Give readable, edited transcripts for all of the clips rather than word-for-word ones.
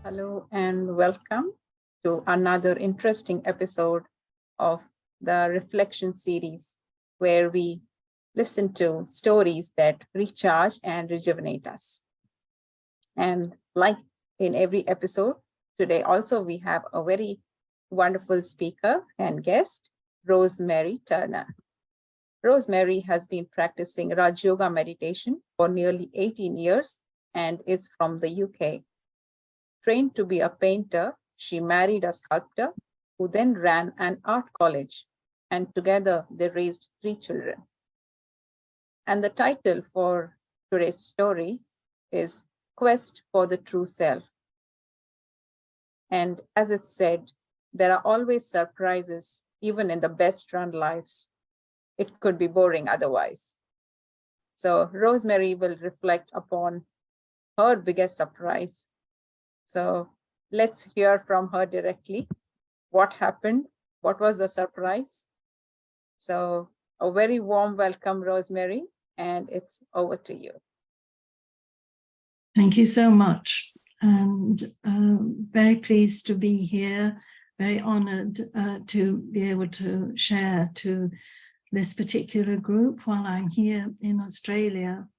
Hello and welcome to another interesting episode of the Reflection series, where we listen to stories that recharge and rejuvenate us. And like in every episode, today also we have a very wonderful speaker and guest, Rosemary Turner. Rosemary has been practicing Raj Yoga meditation for nearly 18 years and is from the UK. Trained to be a painter, she married a sculptor who then ran an art college, and together they raised 3 children. And the title for today's story is Quest for the True Self. And as it's said, there are always surprises, even in the best run lives. It could be boring otherwise. So Rosemary will reflect upon her biggest surprise. So let's hear from her directly. What happened? What was the surprise? So a very warm welcome, Rosemary, and it's over to you. Thank you so much. And very pleased to be here, very honored to be able to share to this particular group while I'm here in Australia,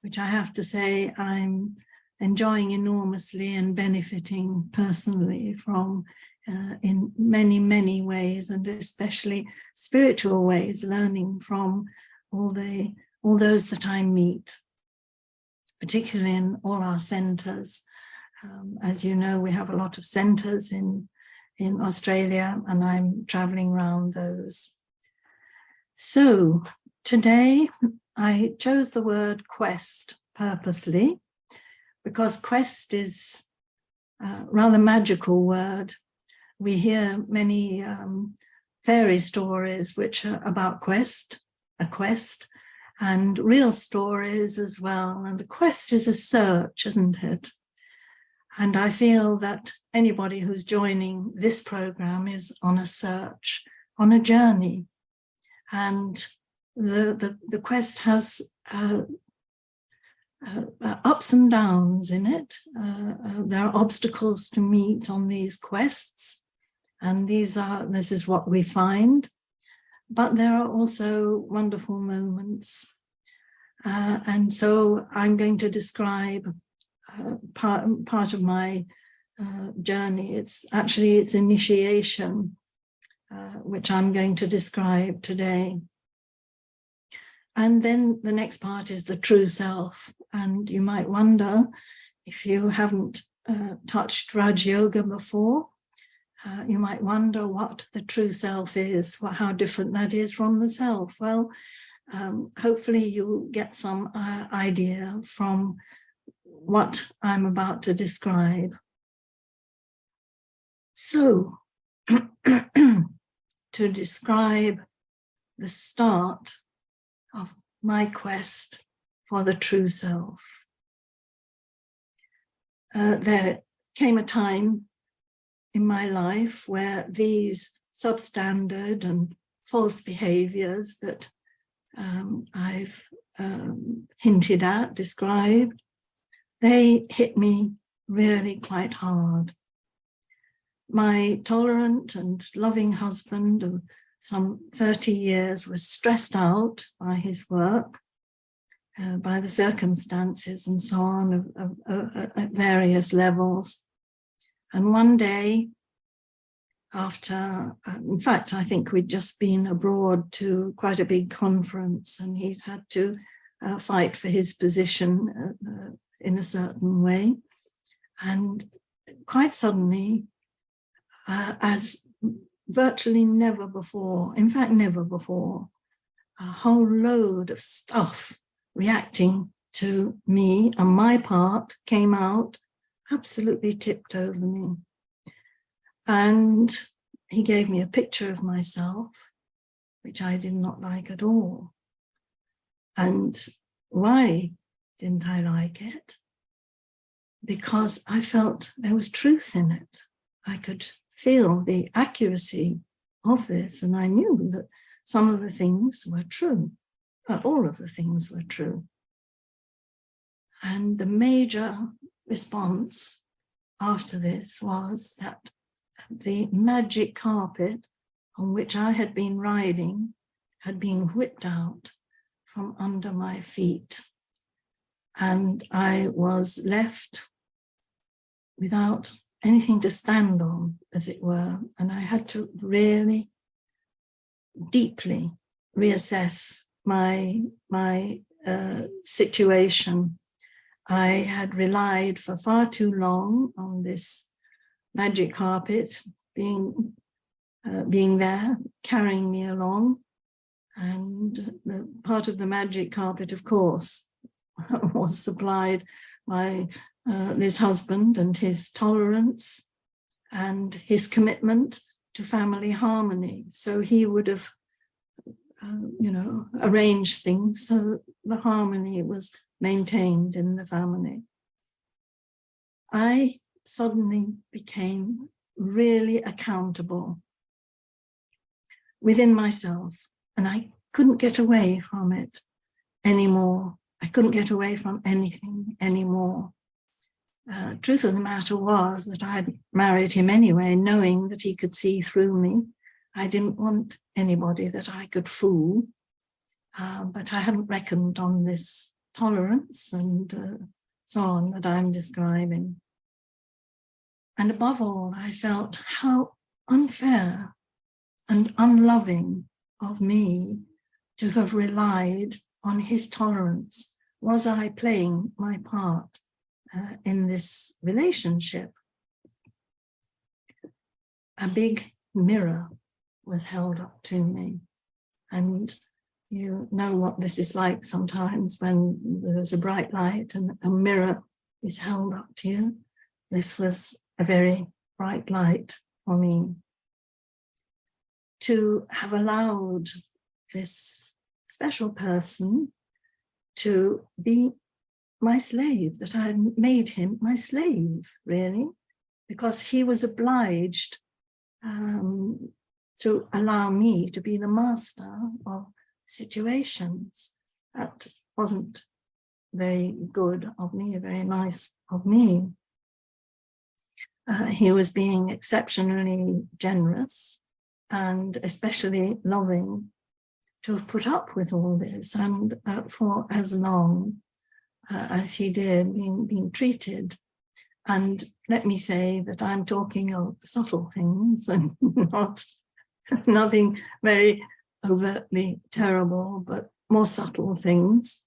which I have to say I'm enjoying enormously and benefiting personally from in many, many ways, and especially spiritual ways, learning from all those that I meet, particularly in all our centers. As you know, we have a lot of centers in Australia, and I'm traveling around those. So today I chose the word quest purposely, because quest is a rather magical word. We hear many fairy stories which are about a quest, and real stories as well. And a quest is a search, isn't it? And I feel that anybody who's joining this program is on a search, on a journey. And the quest has ups and downs in it. There are obstacles to meet on these quests, and this is what we find. But there are also wonderful moments. And so I'm going to describe part of my journey. It's initiation, which I'm going to describe today. And then the next part is the true self. And you might wonder, if you haven't touched Raj Yoga before, you might wonder what the true self is, how different that is from the self. Well, hopefully you'll get some idea from what I'm about to describe. So, to describe the start of my quest for the true self. There came a time in my life where these substandard and false behaviors that I've hinted at, described, they hit me really quite hard. My tolerant and loving husband of some 30 years was stressed out by his work, by the circumstances and so on at various levels. And one day, after, in fact, I think we'd just been abroad to quite a big conference, and he'd had to fight for his position in a certain way. And quite suddenly, as virtually never before, in fact, never before, a whole load of stuff reacting to me and my part came out, absolutely tipped over me. And he gave me a picture of myself, which I did not like at all. And why didn't I like it? Because I felt there was truth in it. I could feel the accuracy of this, and I knew that some of the things were true, all of the things were true. And the major response after this was that the magic carpet on which I had been riding had been whipped out from under my feet, and I was left without anything to stand on, as it were, and I had to really deeply reassess my situation. I had relied for far too long on this magic carpet being there, carrying me along, and the part of the magic carpet, of course, was supplied by this husband and his tolerance and his commitment to family harmony. So he would have, arranged things so that the harmony was maintained in the family. I suddenly became really accountable within myself, and I couldn't get away from it anymore. I couldn't get away from anything anymore. Truth of the matter was that I had married him anyway, knowing that he could see through me. I didn't want anybody that I could fool, but I hadn't reckoned on this tolerance and so on that I'm describing. And above all, I felt how unfair and unloving of me to have relied on his tolerance. Was I playing my part in this relationship? A big mirror was held up to me, and you know what this is like sometimes when there's a bright light and a mirror is held up to you. This was a very bright light for me. To have allowed this special person to be my slave, that I had made him my slave, really, because he was obliged to allow me to be the master of situations. That wasn't very good of me, very nice of me. He was being exceptionally generous and especially loving to have put up with all this, and for as long as he did, being treated. And let me say that I'm talking of subtle things and nothing very overtly terrible, but more subtle things.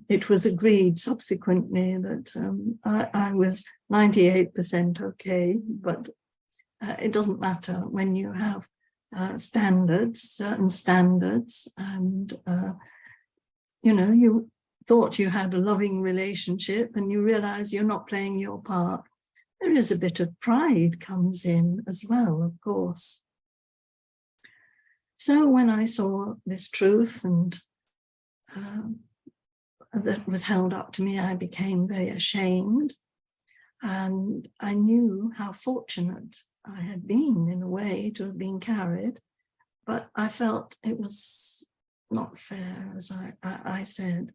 It was agreed subsequently that I was 98% okay, but it doesn't matter when you have certain standards, and you thought you had a loving relationship and you realize you're not playing your part. There is a bit of pride comes in as well, of course. So when I saw this truth and that was held up to me, I became very ashamed, and I knew how fortunate I had been in a way to have been carried, but I felt it was not fair, as I said.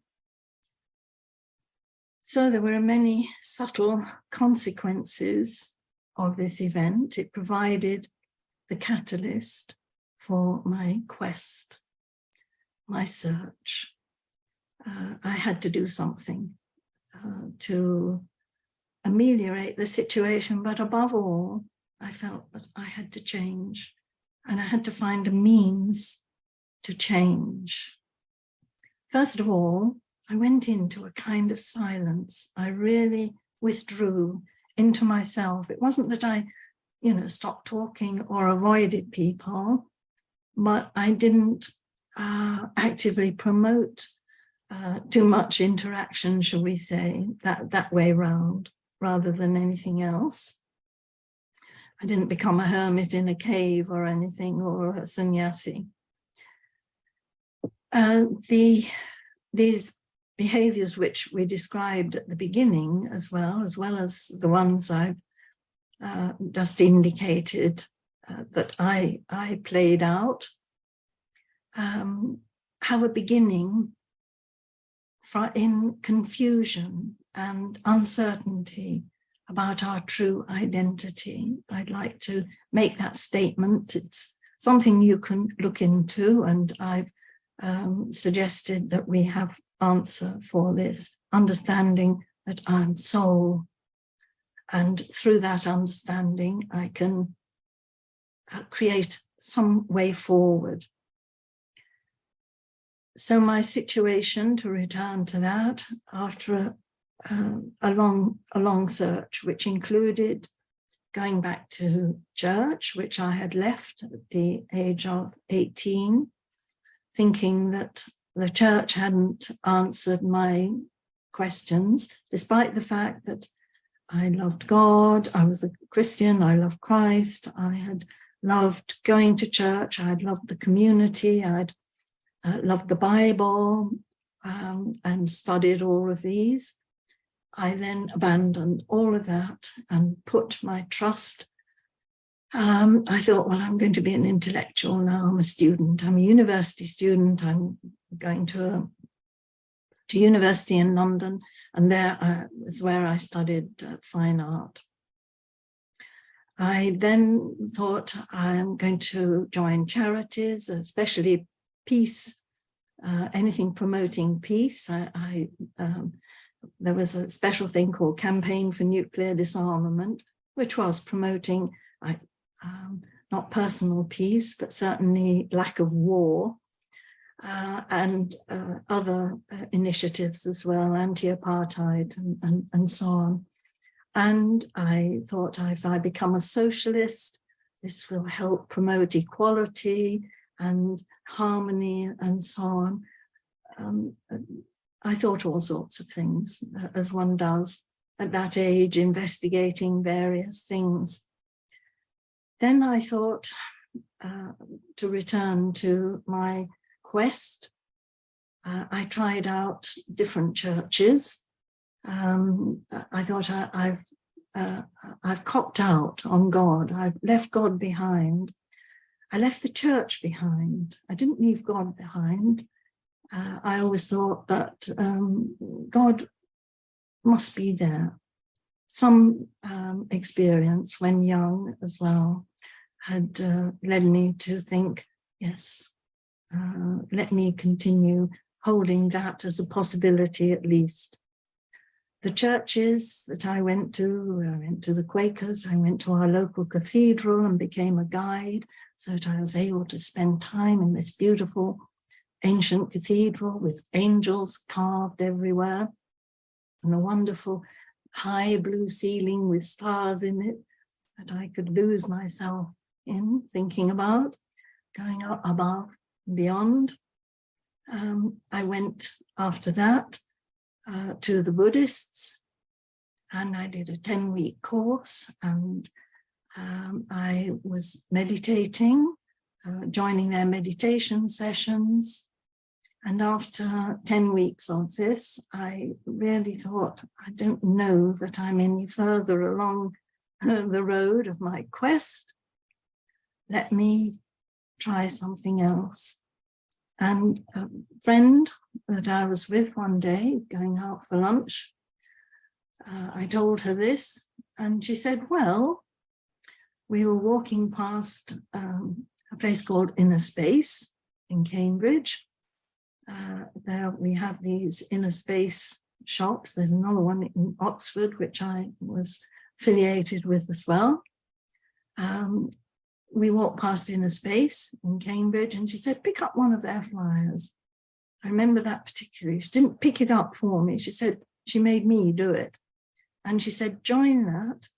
So there were many subtle consequences of this event. It provided the catalyst for my quest, my search. I had to do something to ameliorate the situation, but above all, I felt that I had to change, and I had to find a means to change. First of all, I went into a kind of silence. I really withdrew into myself. It wasn't that I, stopped talking or avoided people, but I didn't actively promote too much interaction, shall we say, that way round, rather than anything else. I didn't become a hermit in a cave or anything, or a sannyasi. These behaviors which we described at the beginning as well as the ones I've just indicated that I played out, have a beginning in confusion and uncertainty about our true identity. I'd like to make that statement. It's something you can look into, and I've suggested that we have answer for this, understanding that I'm soul. And through that understanding, I can create some way forward. So my situation, to return to that, after a long search, which included going back to church, which I had left at the age of 18, thinking that the church hadn't answered my questions, despite the fact that I loved God, I was a Christian, I loved Christ, I had loved going to church, I had loved the community, I'd loved the Bible, and studied all of these. I then abandoned all of that and put my trust. I thought, well, I'm going to be an intellectual now. I'm a student. I'm a university student. I'm going to university in London, and there is where I studied fine art. I then thought I'm going to join charities, especially peace, anything promoting peace. There was a special thing called Campaign for Nuclear Disarmament, which was promoting not personal peace, but certainly lack of war, and other initiatives as well, anti-apartheid and so on. And I thought, if I become a socialist, this will help promote equality and harmony and so on. I thought all sorts of things, as one does at that age, investigating various things. Then I thought to return to my quest. I tried out different churches. I thought I've copped out on God. I've left God behind. I left the church behind. I didn't leave God behind. I always thought that God must be there. Some experience when young as well had led me to think, yes, let me continue holding that as a possibility at least. The churches that I went to the Quakers, I went to our local cathedral and became a guide so that I was able to spend time in this beautiful ancient cathedral with angels carved everywhere and a wonderful high blue ceiling with stars in it that I could lose myself in thinking about, going up above and beyond. I went after that to the Buddhists, and I did a 10-week course, and I was meditating, joining their meditation sessions. And after 10 weeks of this, I really thought, I don't know that I'm any further along the road of my quest. Let me try something else. And a friend that I was with one day going out for lunch, I told her this, and she said, well, we were walking past a place called Inner Space in Cambridge. There we have these inner space shops. There's another one in Oxford, which I was affiliated with as well. We walked past Inner Space in Cambridge, and she said, pick up one of their flyers. I remember that particularly. She didn't pick it up for me. She said, she made me do it. And she said, join that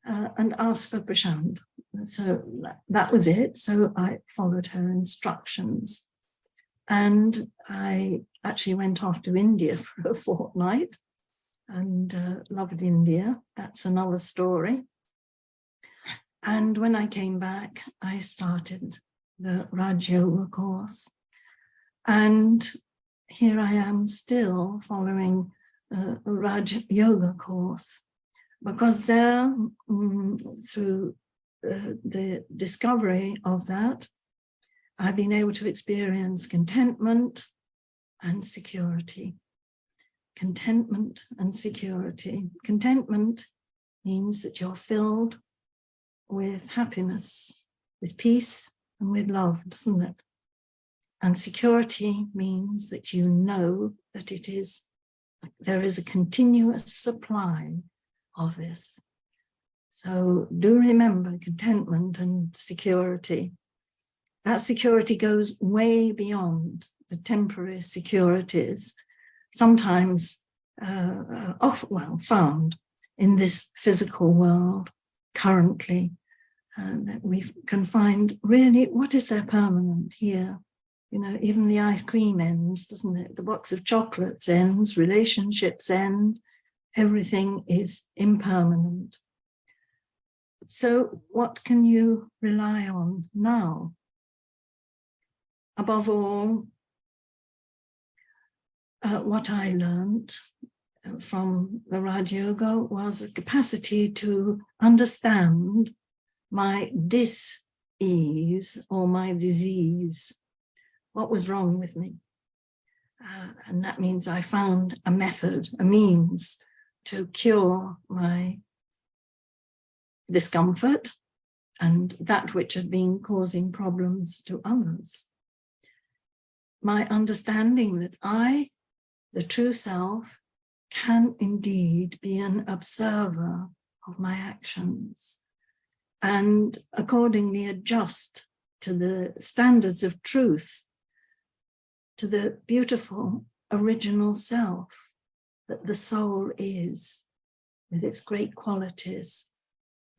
and ask for Prashant. So that was it. So I followed her instructions. And I actually went off to India for a fortnight and loved India. That's another story. And when I came back, I started the Raj Yoga course. And here I am still following a Raj Yoga course, because there, through the discovery of that, I've been able to experience contentment and security. Contentment and security. Contentment means that you're filled with happiness, with peace, and with love, doesn't it? And security means that you know that there is a continuous supply of this. So do remember contentment and security. That security goes way beyond the temporary securities, sometimes found in this physical world currently, that we can find really what is there permanent here. You know, even the ice cream ends, doesn't it? The box of chocolates ends, relationships end, everything is impermanent. So what can you rely on now? Above all, what I learned from the Raj Yoga was a capacity to understand my dis-ease or my disease. What was wrong with me? And that means I found a method, a means to cure my discomfort and that which had been causing problems to others. My understanding that I, the true self, can indeed be an observer of my actions and accordingly adjust to the standards of truth, to the beautiful original self that the soul is, with its great qualities,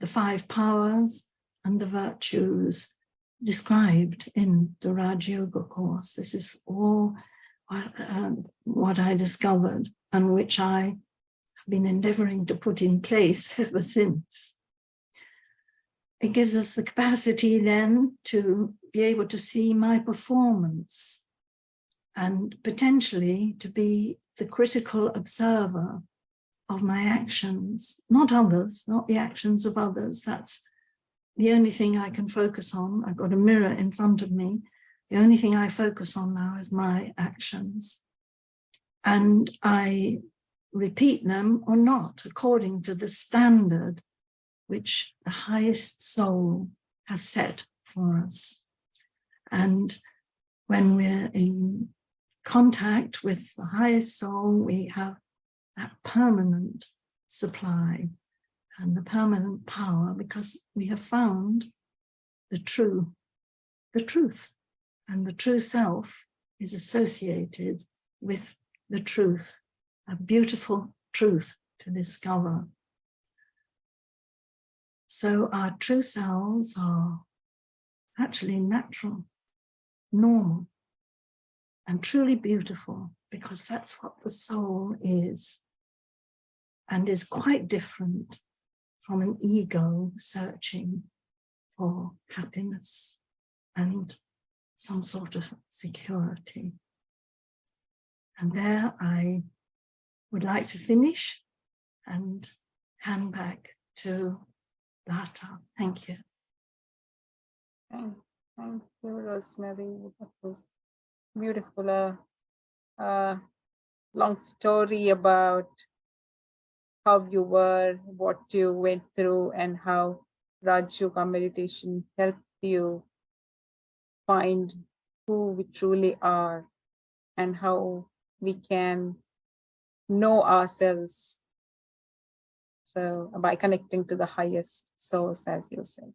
the 5 powers and the virtues described in the Raj Yoga course. This is all what I discovered and which I have been endeavoring to put in place ever since. It gives us the capacity then to be able to see my performance and potentially to be the critical observer of my actions, not others, not the actions of others. That's the only thing I can focus on. I've got a mirror in front of me. The only thing I focus on now is my actions. And I repeat them or not according to the standard which the highest soul has set for us. And when we're in contact with the highest soul, we have that permanent supply and the permanent power because we have found the truth. And the true self is associated with the truth, a beautiful truth to discover. So our true selves are actually natural, normal, and truly beautiful because that's what the soul is and is quite different from an ego searching for happiness and some sort of security. And there I would like to finish and hand back to Lata. Thank you. Thank you, Rosemary. That was beautiful. Long story about how you were, what you went through, and how Raj Yoga meditation helped you find who we truly are and how we can know ourselves. So by connecting to the highest source, as you say.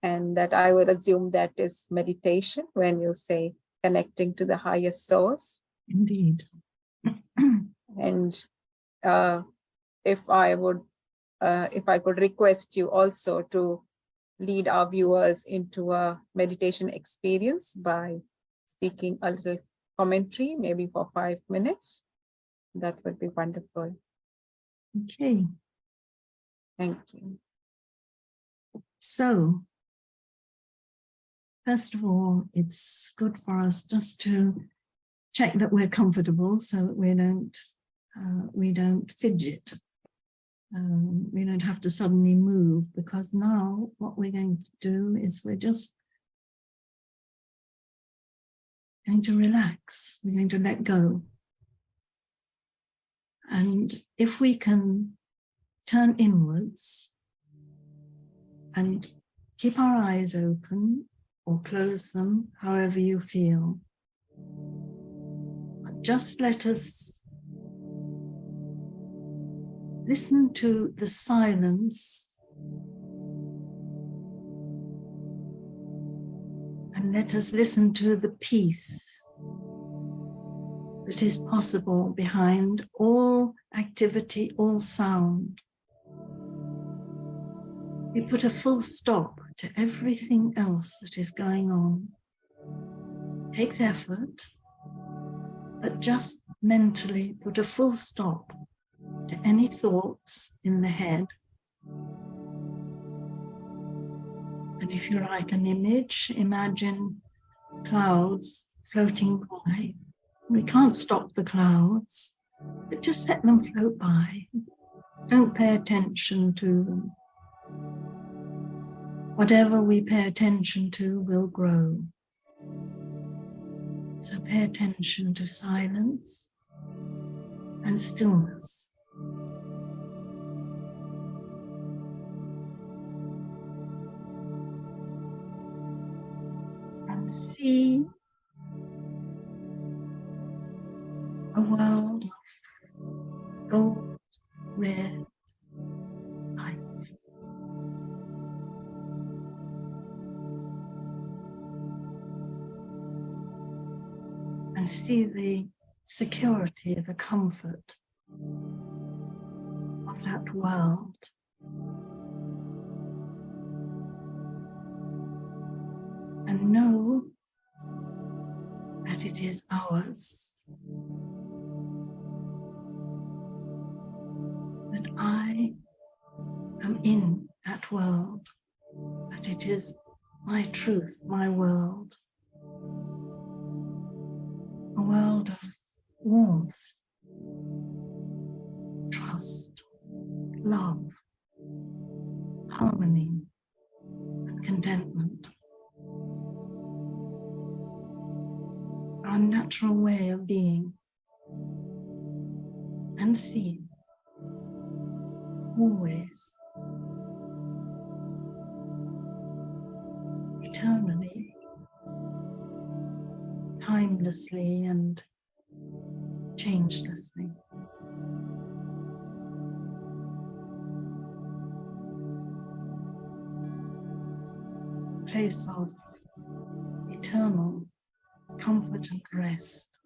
And that I would assume that is meditation when you say connecting to the highest source. Indeed. And if I could request you also to lead our viewers into a meditation experience by speaking a little commentary, maybe for 5 minutes, that would be wonderful. Okay. Thank you. So, first of all, it's good for us just to check that we're comfortable so that we don't fidget. We don't have to suddenly move, because now what we're going to do is we're just going to relax. We're going to let go. And if we can turn inwards and keep our eyes open or close them, however you feel. But just let us listen to the silence and let us listen to the peace that is possible behind all activity, all sound. We put a full stop to everything else that is going on. It takes effort, but just mentally put a full stop to any thoughts in the head. And if you like an image, imagine clouds floating by. We can't stop the clouds, but just let them float by. Don't pay attention to them. Whatever we pay attention to will grow. So pay attention to silence and stillness. And see a world of gold, red light. And see the security, the comfort of that world. And know that it is ours. That I am in that world. That it is my truth, my world. A world of warmth, trust, love, harmony, and contentment. Our natural way of being and seeing, always, eternally, timelessly and changelessly. Place of eternal comfort and rest.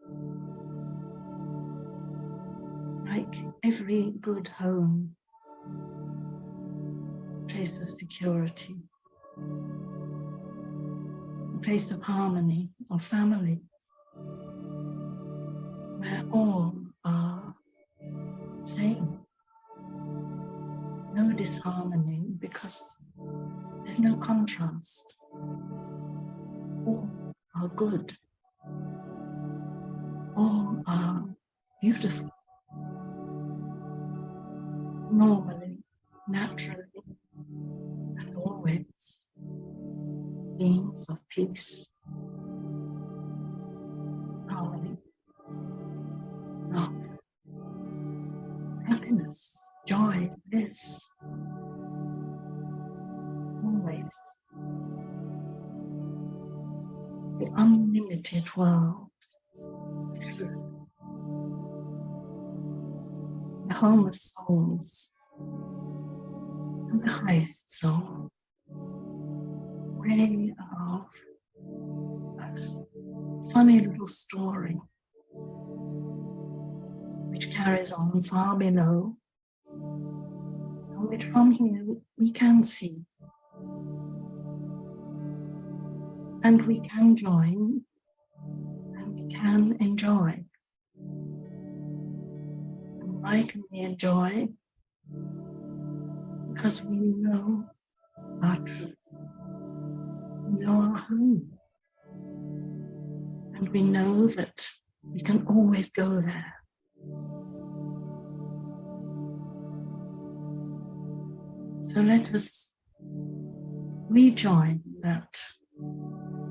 Like every good home, place of security, a place of harmony, of family, where all are safe. No disharmony because there's no contrast. All are good. All are beautiful. Normally, naturally, and always beings of peace, harmony, love, happiness, joy, bliss. Always. The unlimited world, truth. The home of souls, and the highest soul, way above that funny little story which carries on far below, and which from here we can see, and we can join, and we can enjoy. Why can we enjoy? Because we know our truth. We know our home. And we know that we can always go there. So let us rejoin that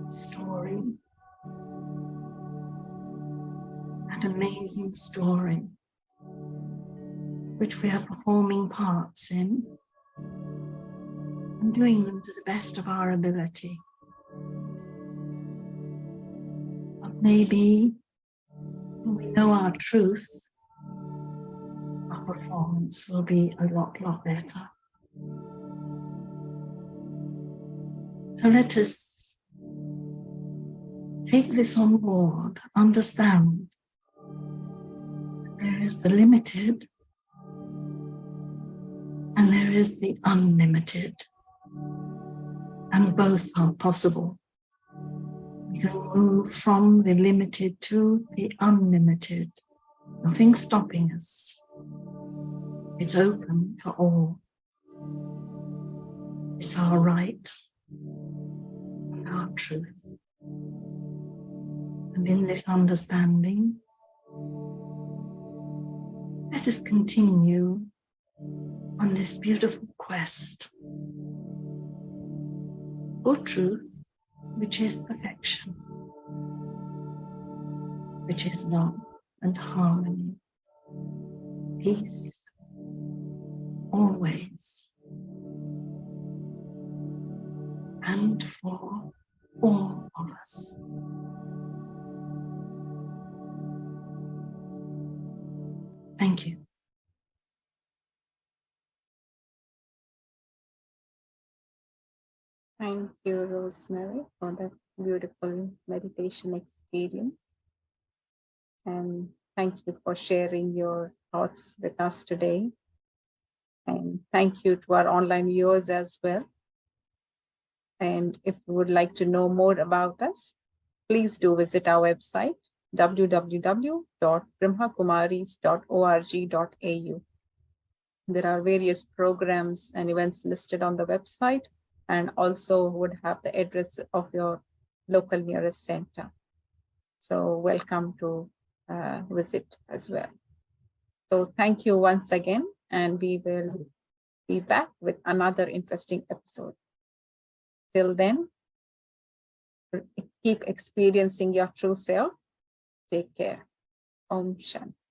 story, that amazing story, which we are performing parts in, and doing them to the best of our ability. But maybe when we know our truth, our performance will be a lot better. So let us take this on board, understand that there is the limited and there is the unlimited, and both are possible. We can move from the limited to the unlimited. Nothing stopping us. It's open for all. It's our right, our truth. And in this understanding, let us continue on this beautiful quest for truth, which is perfection, which is love and harmony, peace, always, and for all of us. Thank you. Thank you, Rosemary, for that beautiful meditation experience. And thank you for sharing your thoughts with us today. And thank you to our online viewers as well. And if you would like to know more about us, please do visit our website, www.brahmakumaris.org.au. There are various programs and events listed on the website, and also would have the address of your local nearest center. So welcome to visit as well. So thank you once again, and we will be back with another interesting episode. Till then, keep experiencing your true self. Take care. Om Shanti.